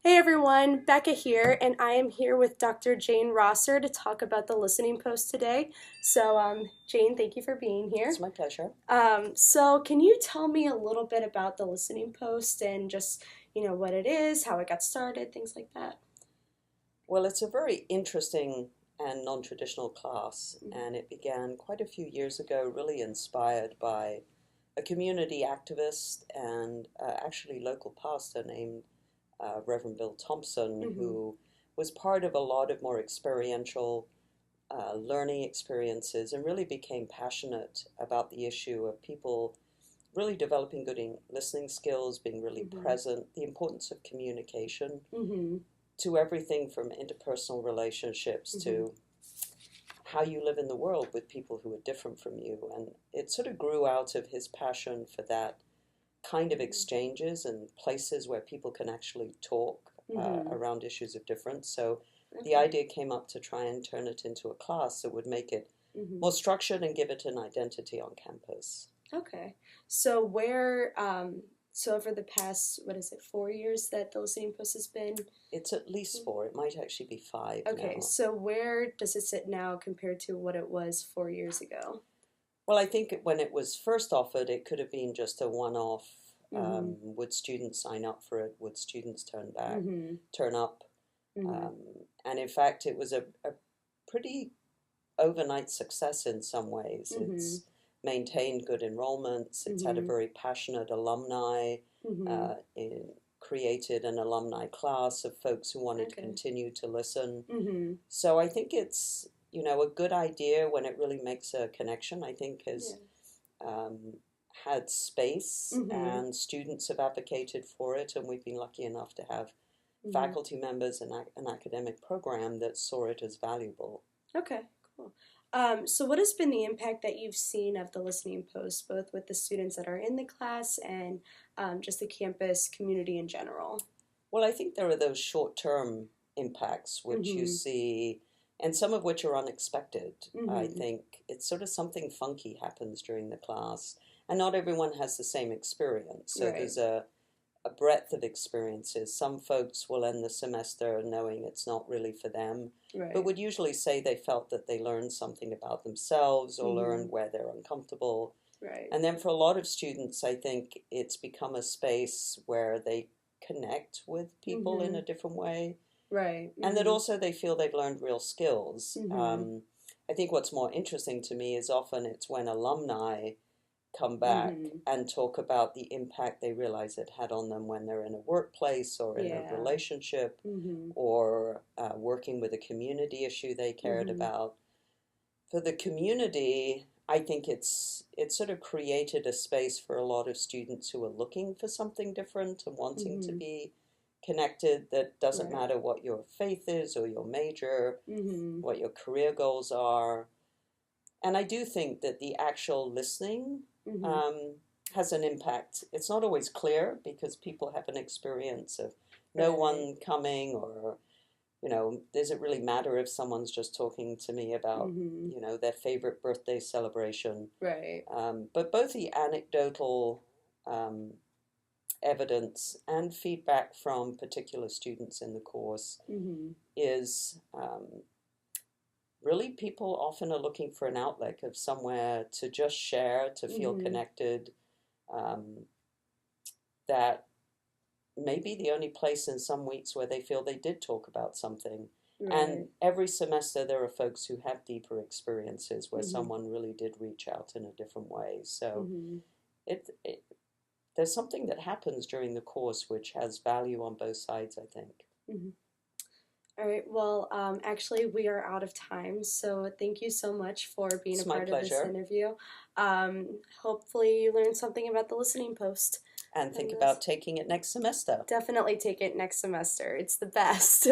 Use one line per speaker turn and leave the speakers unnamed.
Hey everyone, Becca here, and I am here with Dr. Jane Rosser to talk about the listening post today. Jane, thank you for being
It's
here.
my pleasure.
Can you tell me a little bit about the listening post and just, what it is, how it got started, things like that?
Well, it's a very interesting and non-traditional class,
Mhm.
and it began quite a few years ago, really inspired by a community activist and actually local pastor named Reverend Bill Thompson,
Mhm.
who was part of a lot of more experiential learning experiences and really became passionate about the issue of people really developing good listening skills, being really
Mhm.
present, the importance of communication
Mhm.
to everything from interpersonal relationships
Mhm.
to how you live in the world with people who are different from you. And it sort of grew out of his passion for that kind of
Mhm.
exchanges and places where people can actually talk
Mhm.
around issues of difference. So the
Okay.
idea came up to try and turn it into a class that would make it
Mhm.
more structured and give it an identity on campus.
Okay. So where so over the past, what is it, 4 years that the listening post has been?
It's at least four, it might actually be five
Okay,
now.
so where does it sit now compared to what it was 4 years ago?
Well, I think when it was first offered, it could have been just a one-off.
Mm-hmm.
Would students sign up for it? Would students
Mm-hmm.
turn up?
Mm-hmm.
Um, and in fact, it was a pretty overnight success in some ways.
Mm-hmm.
It's maintained good enrollments. It's had a
Mm-hmm.
very passionate alumni.
Mm-hmm.
Created an alumni class of folks who wanted to
Okay.
continue to listen.
Mm-hmm.
So I think it's a good idea when it really makes a connection. I think
Yeah.
has um, had space
Mm-hmm.
and students have advocated for it, and we've been lucky enough to have
Mm-hmm.
faculty members and an academic program that saw it as valuable.
Okay, cool. So what has been the impact that you've seen of the listening post, both with the students that are in the class and just the campus community in general?
Well, I think there are those short term impacts which you
Mm-hmm.
see, and some of which are unexpected. I
Mm-hmm.
think it's sort of something funky happens during the class, and not everyone has the same experience. So
Right.
there's a breadth of experiences. Some folks will end the semester knowing it's not really for them, but
Right.
would usually say they felt that they learned something about themselves or
Mm-hmm.
learned where they're uncomfortable.
Right.
And then for a lot of students, I think it's become a space where they connect with people in
Mm-hmm.
a different way,
Right.
and that
Mm-hmm.
also they feel they've learned real skills.
Mm-hmm.
I think what's more interesting to me is often it's when alumni come back
Mm-hmm.
and talk about the impact they realize it had on them when they're in a workplace or in a
Yeah.
relationship
Mm-hmm.
or working with a community issue they cared
Mm-hmm.
about. For the community, I think it's sort of created a space for a lot of students who are looking for something different and wanting to
Mm-hmm.
be connected. That doesn't
Right.
matter what your faith is or your major,
Mm-hmm.
what your career goals are. And I do think that the actual listening
Mm-hmm.
um, has an impact. It's not always clear because people have an experience of no
Right.
one coming, or, does it really matter if someone's just talking to me about,
Mm-hmm.
their favorite birthday celebration?
Right.
But both the anecdotal um, evidence and feedback from particular students in the course
Mm-hmm.
is really people often are looking for an outlet of somewhere to just share, to feel
Mm-hmm.
connected. Um, that may be the only place in some weeks where they feel they did talk about something. And
Right.
every semester, there are folks who have deeper experiences where
Mm-hmm.
someone really did reach out in a different way. So
Mm-hmm.
it there's something that happens during the course which has value on both sides, I think.
Mm-hmm. All right. Well, actually, we are out of time. So thank you so much for being a
It's my
part of this
pleasure.
interview. Hopefully, you learned something about the listening post.
And think
And
about taking it next semester.
definitely take it next semester. It's the best.